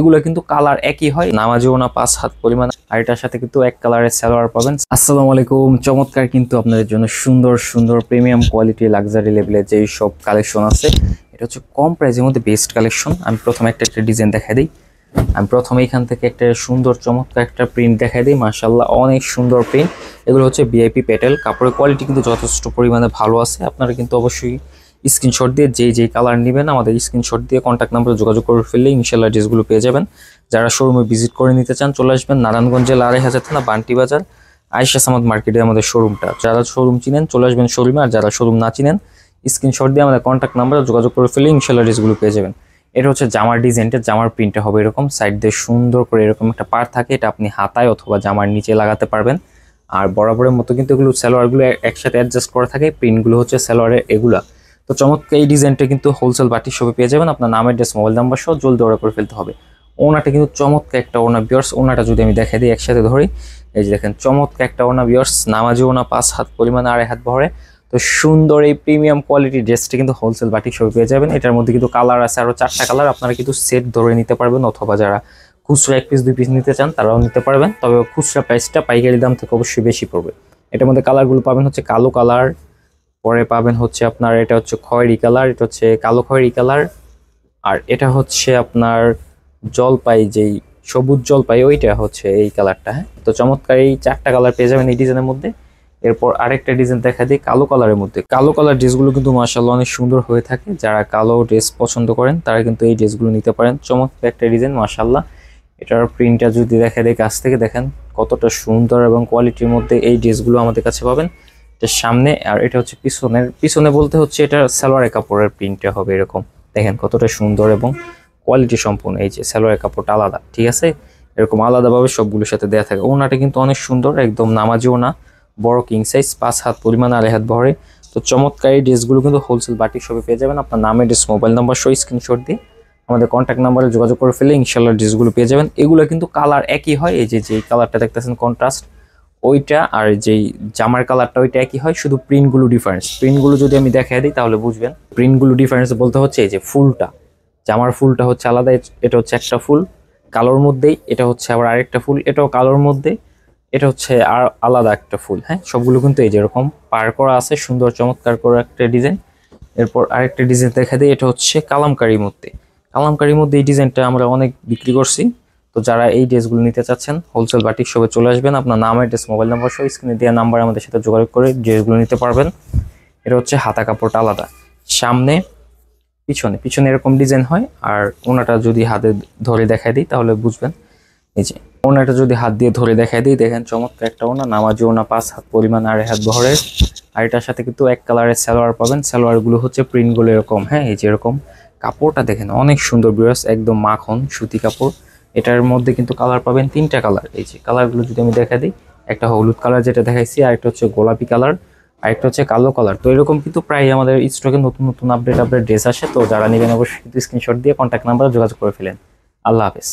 এগুলো কিন্তু কালার একই হয়, নামাজেও না 5 হাত পরিমাণ, আর এটার সাথে কিন্তু এক কালারের সালোয়ার পাবেন। আসসালামু আলাইকুম, চমৎকার কিন্তু আপনাদের জন্য সুন্দর সুন্দর প্রিমিয়াম কোয়ালিটি লাক্সারি লেভেলের যেই সব কালেকশন আছে, এটা হচ্ছে কম প্রাইসের মধ্যে বেস্ট কালেকশন। আমি প্রথমে একটা ডিজাইন দেখাই দিই। আমি প্রথমে এখান থেকে একটা সুন্দর চমৎকার একটা প্রিন্ট দেখাই দিই। মাশাআল্লাহ অনেক সুন্দর প্রিন্ট। এগুলো হচ্ছে ভিআইপি পেটেল, কাপড়ের কোয়ালিটি কিন্তু যথেষ্ট পরিমাণে ভালো আছে। আপনারা কিন্তু অবশ্যই স্ক্রিনশট দিয়ে যেই কালার নেবেন আমাদের স্ক্রিনশট দিয়ে কন্ট্যাক্ট নাম্বারে যোগাযোগ করে ফেললে ইনশাআল্লাহ ড্রেসগুলো পেয়ে যাবেন। যারা শোরুমে ভিজিট করে নিতে চান চলে আসবেন নারায়ণগঞ্জ জেলা 2500 থানা বান্টি বাজার আয়েশা সামাদ মার্কেটে আমাদের শোরুমটা। যারা শোরুম চিনেন চলে আসবেন শোরুমে, আর যারা শোরুম না চিনেন স্ক্রিনশট দিয়ে আমাদের কন্ট্যাক্ট নাম্বারে যোগাযোগ করে ফেললে ইনশাআল্লাহ ড্রেসগুলো পেয়ে যাবেন। এটা হচ্ছে জামার ডিজাইনটা, জামার প্রিন্টটা হবে এরকম, সাইড দিয়ে সুন্দর করে এরকম একটা পার থাকে, এটা আপনি হাতায় অথবা জামার নিচে লাগাতে পারবেন। আর বরাবরের মতো কিন্তু এগুলো সালোয়ারগুলো একসাথে অ্যাডজাস্ট করা থাকে, প্রিন্টগুলো হচ্ছে সালোয়ারের এগুলা। তো চমৎকার এই ডিজাইনটা কিন্তু হোলসেল বাটিক শপে পেয়ে যাবেন। আপনার নাম, অ্যাড্রেস, মোবাইল নাম্বার সহ জলদি অর্ডার করে ফেলতে হবে। ওনাটা কিন্তু চমৎকার একটা ওনা বিয়ার্স, ওনাটা যদি আমি দেখাই দিই একসাথে ধরি, এই যে দেখেন চমৎকার একটা ওনা বিয়ার্স, নামাজি ওনা 5 হাত পরিমাণে 2.5 হাত বহরে। তো সুন্দর এই প্রিমিয়াম কোয়ালিটির ড্রেসটা কিন্তু হোলসেল বাটিক শপে পেয়ে যাবেন। এটার মধ্যে কিন্তু কালার আছে আরো 4টা কালার, আপনারা কিন্তু সেট ধরে নিতে পারবেন, অথবা যারা খুচরা 1 পিস 2 পিস নিতে চান তারাও নিতে পারবেন। তবে খুচরা প্রাইসটা পাইকারি দাম থেকে অবশ্যই বেশি পড়বে। এটার মধ্যে কালারগুলো পাবেন হচ্ছে কালো কালার, পরে পাবেন হচ্ছে আপনার এটা হচ্ছে খয়েরি কালার, এটা হচ্ছে কালো খয়েরি কালার, আর এটা হচ্ছে আপনার জলপাই, যেই সবুজ জলপাই ওইটা হচ্ছে এই কালারটা। হ্যাঁ, তো চমৎকার এই 4টা কালার পেয়ে যাবেন এই ডিজাইনের মধ্যে। এরপর আরেকটা ডিজাইন দেখা দিই কালো কালারের মধ্যে। কালো কালার ড্রেসগুলো কিন্তু মাশাআল্লাহ অনেক সুন্দর হয়ে থাকে। যারা কালো ড্রেস পছন্দ করেন তারা কিন্তু এই ড্রেসগুলো নিতে পারেন। চমৎকার একটা ডিজাইন মাশাআল্লাহ। এটার প্রিন্টটা যদি দেখা দেয় কাছ থেকে দেখেন কতটা সুন্দর এবং কোয়ালিটির মধ্যে এই ড্রেসগুলো আমাদের কাছে পাবেন। এটা সামনে, আর এটা হচ্ছে পিছনে বলতে হচ্ছে এটা সালোয়ারের কাপড়ের প্রিন্টটা হবে এরকম। দেখেন কতটা সুন্দর এবং কোয়ালিটি সম্পূর্ণ। এই যে সালোয়ারের কাপড়টা আলাদা, ঠিক আছে, এরকম আলাদাভাবে সবগুলোর সাথে দেওয়া থাকে। ওনাটা কিন্তু অনেক সুন্দর, একদম নামাজি ওনা, বড় কিং সাইজ, 5 হাত পরিমাণ 2.5 হাত বহরে। তো চমৎকার এই ড্রেসগুলো কিন্তু হোলসেল বাটিক শপে পেয়ে যাবেন। আপনার নাম, অ্যাড্রেস, মোবাইল নাম্বার সহ স্ক্রিনশট দিয়ে আমাদের কন্ট্যাক্ট নাম্বারে যোগাযোগ করে ফেলে ইনশাআল্লাহ ড্রেসগুলো পেয়ে যাবেন। এগুলো কিন্তু কালার একই হয়, এই যে কালারটা দেখতেছেন কন্ট্রাস্ট ওইটা, আর যেই জামার কালারটা ওইটা একই হয়, শুধু প্রিন্টগুলো ডিফারেন্স। প্রিন্টগুলো যদি আমি দেখাই দিই তাহলে বুঝবেন। প্রিন্টগুলো ডিফারেন্স বলতে হচ্ছে এই যে ফুলটা, জামার ফুলটা হচ্ছে আলাদা, এটা হচ্ছে একটা ফুল কালোর মধ্যেই, এটা হচ্ছে আবার আরেকটা ফুল এটাও কালোর মধ্যে, এটা হচ্ছে আর আলাদা একটা ফুল। হ্যাঁ, সবগুলো কিন্তু এই যে এরকম পার করা আছে, সুন্দর চমৎকার করে একটা ডিজাইন। এরপর আরেকটা ডিজাইন দেখা দিই, এটা হচ্ছে কালামকারীর মধ্যে। কালামকারীর মধ্যে এই ডিজাইনটা আমরা অনেক বিক্রি করছি। তো যারা এই ড্রেসগুলো নিতে চাচ্ছেন হোলসেল বাটিক শপে চলে আসবেন। আপনার নাম, অ্যাড্রেস, মোবাইল নাম্বার সহ স্ক্রিনে দেওয়া নাম্বার আমাদের সাথে যোগাযোগ করে ড্রেসগুলো নিতে পারবেন। এটা হচ্ছে হাতা কাপড়টা আলাদা, সামনে পিছনে এরকম ডিজাইন হয়। আর ওনাটা যদি হাতে ধরে দেখাই দিই তাহলে বুঝবেন। এই যে ওনাটা যদি হাত দিয়ে ধরে দেখাই দিই, দেখেন চমৎকার একটা ওনা, নামাজি ওনা 5 হাত পরিমাণ 2.5 হাত বহরের। আর এটার সাথে কিন্তু এক কালারের সালোয়ার পাবেন। সালোয়ারগুলো হচ্ছে প্রিন্টগুলো এরকম। হ্যাঁ, এই যে এরকম কাপড়টা দেখেন অনেক সুন্দর বিয়ার্স, একদম মাখন সুতি কাপড়। এটার মধ্যে কিন্তু কালার পাবেন 3টা কালার। এই যে কালারগুলো যদি আমি দেখা দিই, একটা হলুদ কালার যেটা দেখাইছি, আর একটা হচ্ছে গোলাপি কালার, আর একটা হচ্ছে কালো কালার। তো এরকম কিন্তু প্রায় আমাদের স্টকে নতুন নতুন আপডেট ড্রেস আসে। তো যারা নেবেন অবশ্যই কিন্তু স্ক্রিনশট দিয়ে কন্ট্যাক্ট নাম্বারে যোগাযোগ করে ফেলেন। আল্লাহ হাফেজ।